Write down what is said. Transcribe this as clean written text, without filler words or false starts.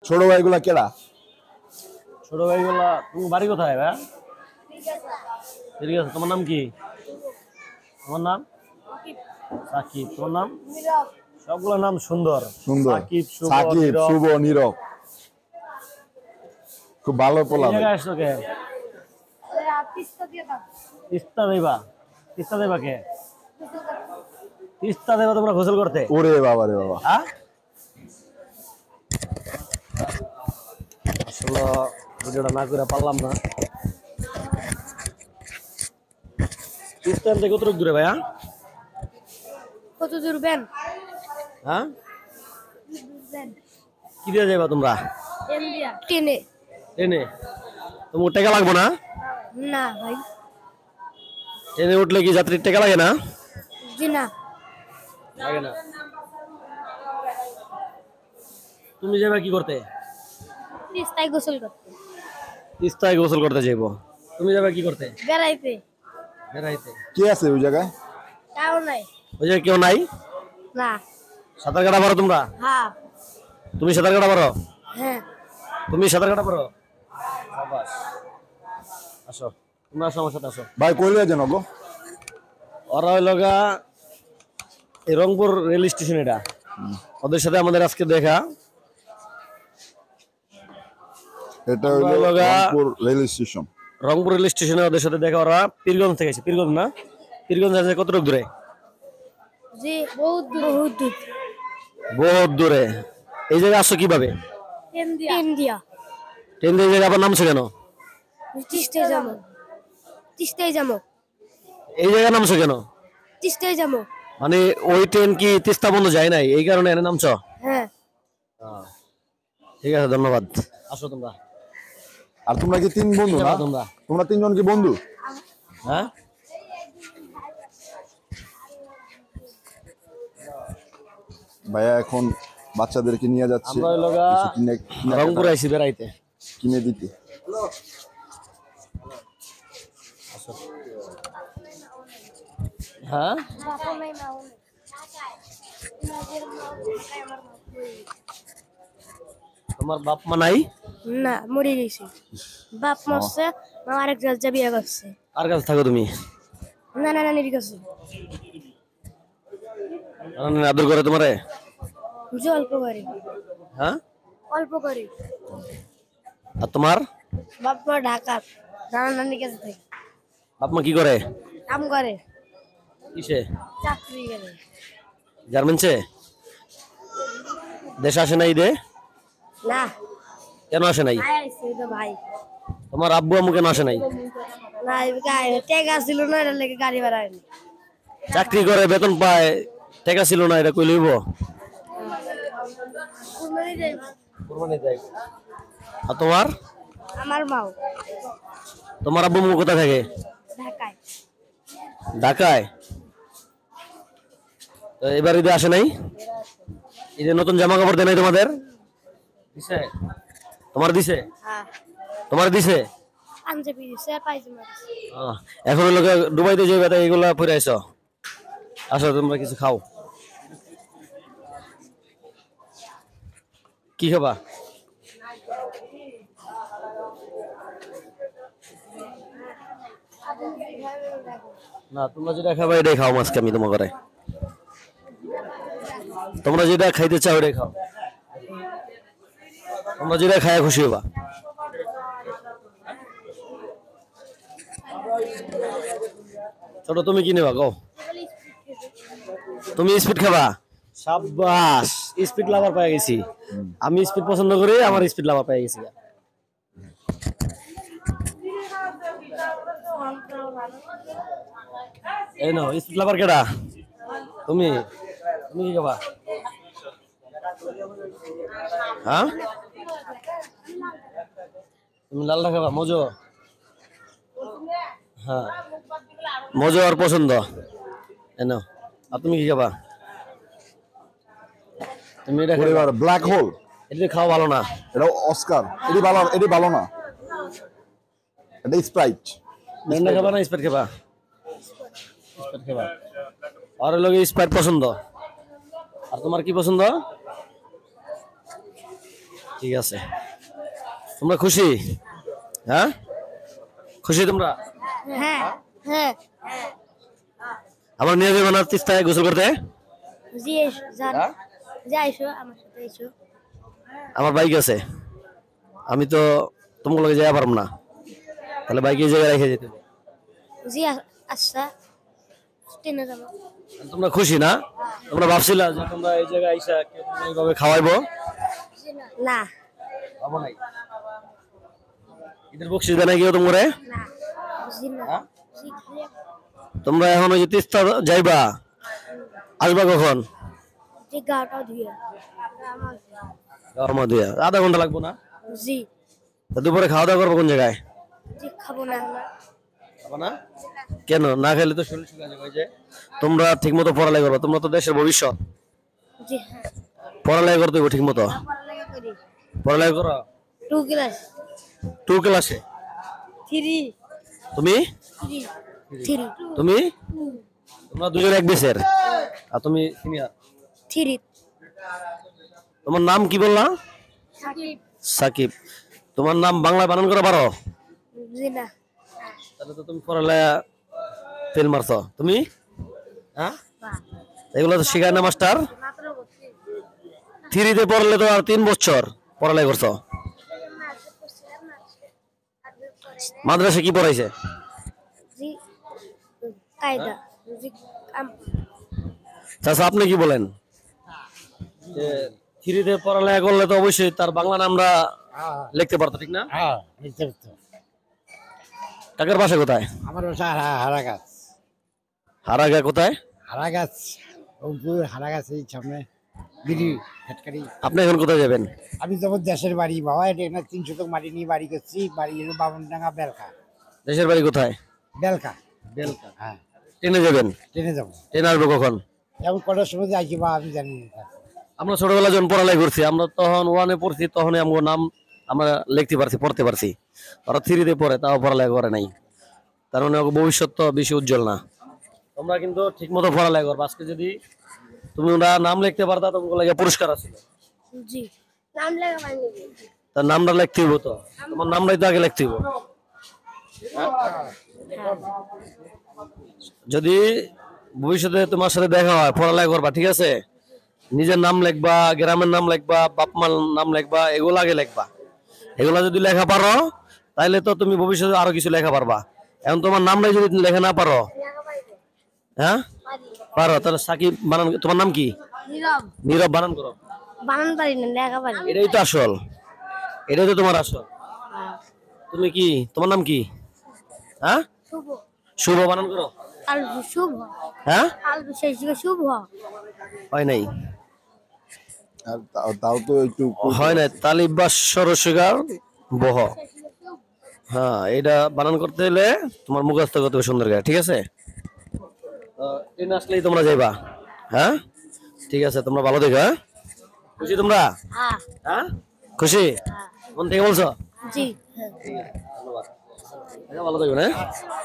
ছোট ভাইগুলা কেডা? ছোট ভাইগুলা তুমি বাড়ি কোথায় ভাই? ঠিক আছে, তোমার নাম কি? তোমার নাম সাকিব, তোমার নাম? সবগুলোর নাম সুন্দর। সুন্দর। সাকিব, সাকিব, শুভ, নীরব। খুব ভালো পোলা। আসছো কে? তিস্তা দেবা। তিস্তা দেবা কে? তিস্তা দেবা তোমরা গোসল করতে? ওরে বাবা রে বাবা। হ্যাঁ, আসলে ভিডিওটা না করে পারলাম না। তিস্তা থেকে কত দূরে ভাইয়া? কত দূর বেন? হ্যাঁ, কি দিয়ে যাবা তোমরা? ট্রেনে। ট্রেনে? তোমার টাকা লাগবে না? না ভাই। ট্রেনে উঠলে কি যাত্রীর টাকা লাগে না? জি না, লাগে না। তুমি যাবে কি করতে? তিস্তায় গোসল করতে। তিস্তায় গোসল করতে যাইবো। তুমি যাবে কি করতে? বেড়াইতে। বেড়াইতে। কে আছে ওই জায়গায়? তাও নাই। ওই যে কেউ নাই? না। সাঁতার কাটা পারো তোমরা? হ্যাঁ। তুমি সাঁতার কাটা পারো? হ্যাঁ। তুমি সাঁতার কাটা পারো? সাবাস। আসো, তোমরা আসো আমার সাথে আসো। ভাই কইলে যেন গো? ওরা হইল গা এই রংপুর রেল স্টেশন, এটা ওদের সাথে আমাদের আজকে দেখা। এটা হইলো Rangpur rail station. Rangpur rail স্টেশনে ওদের সাথে দেখা। ওরা পীরগঞ্জ থেকে এসে। পীরগঞ্জ না? পীরগঞ্জ আছে কতটুকু দূরে? জি বহুত দূর, বহুত দূর। বহুত দূরে। এই জায়গায় আসছো কিভাবে? ইন্ডিয়া। ট্রেন দিয়ে এই জায়গায় আবার নামছো কেন? তিস্তায় যাবো। তিস্তায় যাবো। এই জায়গায় নামছো কেন? তিস্তায় যাবো। মানে ওই ট্রেন কি তিস্তা বন্ধ যায় নাই, এই কারণে এনে নামছো? হ্যাঁ। ঠিক আছে, ধন্যবাদ। আসো তোমরা। আর তোমরা কি তিন বন্ধু না? তোমরা তিনজন কি বন্ধু? হ্যাঁ, ভাইয়া এখন বাচ্চাদেরকে নিয়ে যাচ্ছে আমরা লগা রংপুর আইছি বেড়াইতে, কিনে দিতে। হ্যাঁ, তোমার বাপ মা নাই? না, মরে গেছে। বাপ মরছে, মা আরেক রাজ্যে বিয়ে করছে। আর কাছে থাকো তুমি? না না, নানির কাছে। আদর করে তোমারে? যে অল্প করে। হ্যাঁ, অল্প করে। আর তোমার বাপ মা ঢাকা, নানা নানির কাছে থাকে। বাপ মা কি করে? কাম করে। কিসে? চাকরি করে। গার্মেন্টসে? দেশে আসে নাই দে? না। কেন আসে নাই? ভাই, তোমার আব্বু আম্মু কেন আসে নাই? না, টাকা ছিল না, এটার লেগে গাড়ি ভাড়া হয়নি। চাকরি করে বেতন পায়, টাকা ছিল না, এটা কই লইব? আর তোমার? আমার মাও তোমার আব্বু আম্মু কোথায় থাকে? ঢাকায়। ঢাকায়? তো এবার ঈদে আসে নাই? ঈদে নতুন জামা কাপড় দেয় নাই তোমাদের? দিছে? তোমার দিছে? হ্যাঁ। তোমার দিছে? পাঞ্জাবি দিছে আর পায়জামা দিছে। এখন লোকে দুবাইতে যাবে, তাই এগুলা পরে আইছো? আসো তোমরা কিছু খাও। কি খাবা? না, তোমরা যেটা খাবা এটাই খাও। মাছকে আমি তোমার ঘরে, তোমরা যেটা খাইতে চাও ওটাই খাও। তোমরা যেটা খায় খুশি হবা। ছোট, তুমি কি নেবা গো? তুমি স্পিড খাবা? সাবাস, স্পিড লাভার পেয়ে গেছি। আমি স্পিড পছন্দ করি, আমার স্পিড লাভার পেয়ে গেছি। এই নাও স্পিড লাভার। কেডা তুমি? তুমি কি খাবা? হ্যাঁ, তুমি লালটা খাবা? মজো? হ্যাঁ, মজো আর পছন্দ। এই নাও। আর তুমি কি খাবা? তুমি এটা খাবা? Black hole. এটা খাওয়া ভালো না। এটা অস্কার। এটি ভালো, এটি ভালো না। এটা স্প্রাইট। মেন্ডা খাবা না স্প্রাইট খাবা? স্প্রাইট খাবা। আর লোকে স্প্রাইট পছন্দ। আর তোমার কি পছন্দ? ঠিক আছে, তোমরা খুশি? হ্যাঁ, খুশি তোমরা? হ্যাঁ হ্যাঁ আমার নিয়ে যাবে না তিস্তায় গোসল করতে? জি এসো যান, এসো আমার সাথে এসো। আমার বাইক আছে, আমি তো তোমাকে যাওয়া পারবো না, তাহলে বাইকে এই জায়গায় রেখে যেতে হবে। জি আচ্ছা ট্রেনে যাবো। তোমরা খুশি না? তোমরা ভাবছিলা যে তোমরা এই জায়গায় আইসা কেউ তোমরা এইভাবে খাওয়াইবো? না পাবো নাই। ঈদের বকশিস দেয় না কেউ তোমরা? না জি না হ্যাঁ? জি খালি তোমরা এখন ওই যে তিস্তা যাইবা, আসবা কখন? যে গাটা ধুয়ে আমার দুই আধা ঘন্টা লাগবো না? জি তা দুপুরে খাওয়া দাওয়া করবো কোন জায়গায়? জি খাবো না। খাবো না? কেন? না খেলে তো শরীর শুকিয়ে যাবে। ওই যে তোমরা ঠিক মতো পড়ালেখা করবে, তোমরা তো দেশের ভবিষ্যৎ। জি হ্যাঁ পড়ালেখা করতে হবে ঠিক মতো। পড়ালেখা করি পড়ালেখা করো 2 ক্লাস 2 ক্লাসে। 3 তুমি 3 তুমি তোমরা দুজন এক বেসের, আর তুমি সিনিয়র। 3 তোমার নাম কি বললা? সাকিব সাকিব। তোমার নাম বাংলা বানান করে পারো? জি না তাহলে তো তুমি পড়ালেখা ফেল মারছো। তুমি হ্যাঁ, এগুলো তো শিখায় না মাস্টার? 3 তে পড়লে তো আর 3 বছর পড়ালেখা করছো। মাদ্রাসা কি পড়াইছে? জি কায়দা জি চাচা আপনি কি বলেন? যে 3 তে পড়ালেখা করলে তো অবশ্যই তার বাংলা নামটা লিখতে পারতো, ঠিক না? হ্যাঁ বুঝতে পারতো। টাকার বাসা কোথায়? আমার বাসা হারাগাছ। হারাগা কোথায়? হারাগাছ রংপুর হারাগাছ, এই সামনে গিরি ফেটকারি। আপনি এখন কোথায় যাবেন? আমি যখন দেশের বাড়ি বাবা, এটা এখানে 3 শতক মাটি নিয়ে বাড়ি করছি। বাড়ি হলো বামনডাঙ্গা বেলকা। দেশের বাড়ি কোথায়? বেলকা বেলকা। হ্যাঁ, ট্রেনে যাবেন? ট্রেনে যাবো। ট্রেন আসবে কখন? এখন কটার সময় যাইছি বা আমি জানি না। আমরা ছোটবেলা যখন পড়ালেখা করছি, আমরা তখন 1-এ পড়ছি, তখনই আমার নাম আমরা লিখতে পারছি, পড়তে পারছি। ওরা 3 তে পড়ে, তাও পড়ালেখা করে নাই। তার মানে ওর ভবিষ্যৎ তো বেশি উজ্জ্বল না। তোমরা কিন্তু ঠিক মতো পড়ালেখা করবে। আজকে যদি তুমি ওরা নাম লিখতে পারতা, তোমাকে লাগে পুরস্কার আছে। জি নাম লেখা পাইনি তার নামটা লিখতে হইব তো, তোমার নামটাই তো আগে লিখতে হইব। যদি ভবিষ্যতে তোমার সাথে দেখা হয়, পড়ালেখা করবা, ঠিক আছে? নিজের নাম লিখবা, গ্রামের নাম লিখবা, বাপ মার নাম লিখবা, এগুলো আগে লিখবা। এগুলা যদি লেখা পারো, তাহলে তো তুমি ভবিষ্যতে আরো কিছু লেখা পারবা। এখন তোমার নামটাই যদি লেখা না পারো, হ্যাঁ পারো, তাহলে সাকিব বানান। তোমার নাম কি? নীরব নীরব বানান করো। বানান পারি না লেখা পারি এটাই তো আসল, এটাই তো তোমার আসল। তুমি কি, তোমার নাম কি? হ্যাঁ, শুভ শুভ বানান করো। আল শুভ হ্যাঁ, আল বিশেষ শুভ হয় নাই, আর তাও তো একটু হয় নাই। তালিবাস সরস্বীকার বহ। হ্যাঁ, এটা বানান করতে হলে তোমার মুখস্থ করতে হবে সুন্দর করে, ঠিক আছে? ট্রেন আসলেই তোমরা যাইবা। হ্যাঁ ঠিক আছে, তোমরা ভালো দেখো। হ্যাঁ, খুশি তোমরা? হ্যাঁ হ্যাঁ খুশি? মন থেকে বলছো? জি ধন্যবাদ। ভালো থাকবেন। হ্যাঁ।